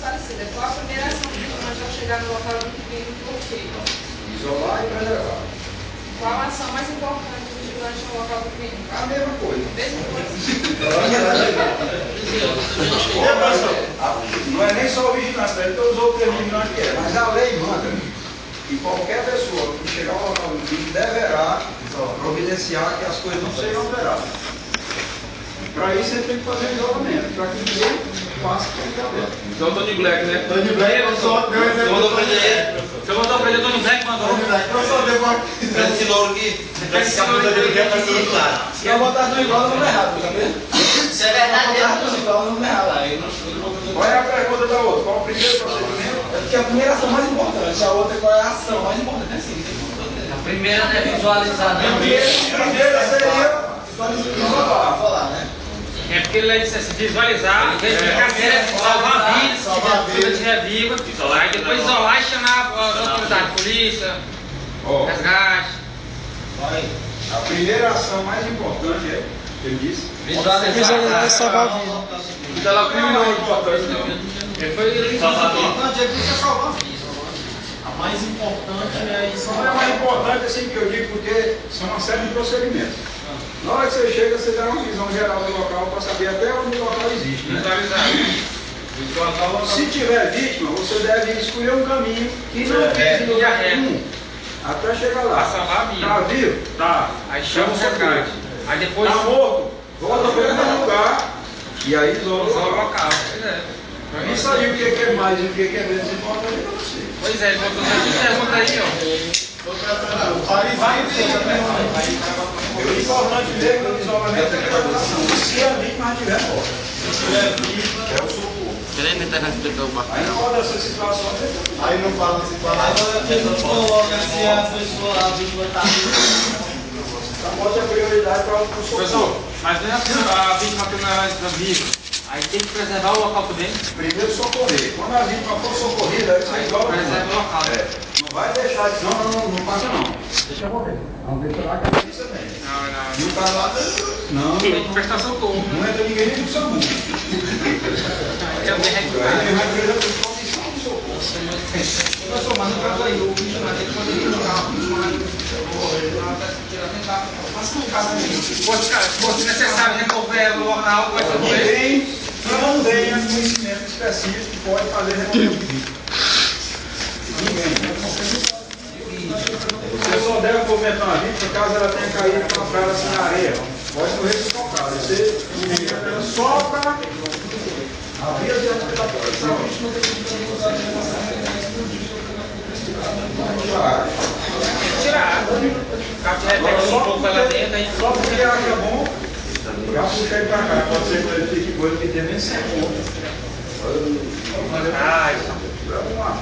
esclarecida. Qual a primeira ação do vigilante ao chegar no local do crime do bloqueio? Isolar e preservar. Qual a ação mais importante do vigilante no local do crime? A mesma coisa. Mesma coisa. Não é nem só o vigilante, ele tem os outros vigilantes que é, mas a lei manda que qualquer pessoa que chegar ao local do crime deverá providenciar que as coisas não sejam alteradas. Para isso ele tem que fazer isolamento, para que ninguém faça o que ele quer. Então Tony Black, né? Tony Black, só deu exemplo. Mandou pra ele. Você mandou pra ele, Tony Black mandou. Tony Black, eu só deu uma... Esse louro aqui, esse capitão dele quer fazer tudo claro. Se eu botar tudo igual, eu não errado, tá vendo? Isso é verdade. Se eu botar tudo igual, eu não errado. Qual é a pergunta da outra? Qual é o primeiro procedimento? É porque a primeira ação mais importante, a outra qual é a ação mais importante, é assim. A primeira é visualizar. A primeira seria Falar, né? É porque ele disse assim, visualizar, salvar vidas, se tiver estiver viva, aí depois isolar e chamar a autoridade, polícia, resgate. a primeira ação mais importante é, ele disse, Visualizar e salvar a vida. Então ela não é importante não. Ele foi Importante é que você salvar vidas. A mais importante é isso. Não é mais importante assim que eu digo, porque são uma série de procedimentos. Na hora que você chega, você dá uma visão geral do local para saber até onde o local existe. Né? Se tiver vítima, você deve escolher um caminho que não pise no lugar nenhum até chegar lá. salvar a vida. Está vivo? Tá. Aí chama o resgate. Aí depois Está morto? Volta para o mesmo lugar e aí isola o isola o local. local. Pois é. Isso aí, o que é mais e o que é menos importante para você. Pois é, ele botou essa pergunta aí, ó. O importante mesmo do isolamento é a preservação. Se a vítima estiver morta. É o socorro. Aí pode essa situação. Aí não fala se fala. Agora que não coloca se a pessoa, a vítima está A morte é prioridade para o socorro. Professor, mas não é a vítima que não é viva. Aí tem que preservar o local também. Primeiro socorrer. Quando a vítima for socorrida, aí você isola. Preserva o local. Não vai deixar de. Não passa não. Deixa morrer. Não deixa lá que a polícia vem. Não. Não tá lá. Não. Tem que prestar socorro. Não entra ninguém nem no SAMU. Aí também Aí quem vai precisar de comissão de socorro. Professor, mas no caso aí, o vigilante ele poderia jogar uma vítima passa um caso aí. Se fosse necessário remover o local, pode ser. Não tenha conhecimento específico que pode fazer remover. Ninguém. Você só deve movimentar uma vítima caso ela tenha caído com a cara assim na areia. Pode morrer sufocada. Você movimenta só para a via de respiratória. Tirar. Só um pouco ela dentro, aí. Só porque acha bom, já puxa ele para cá. Pode ser que ele fique coisa que tem nem 100 pontos. Ai. Vamos lá.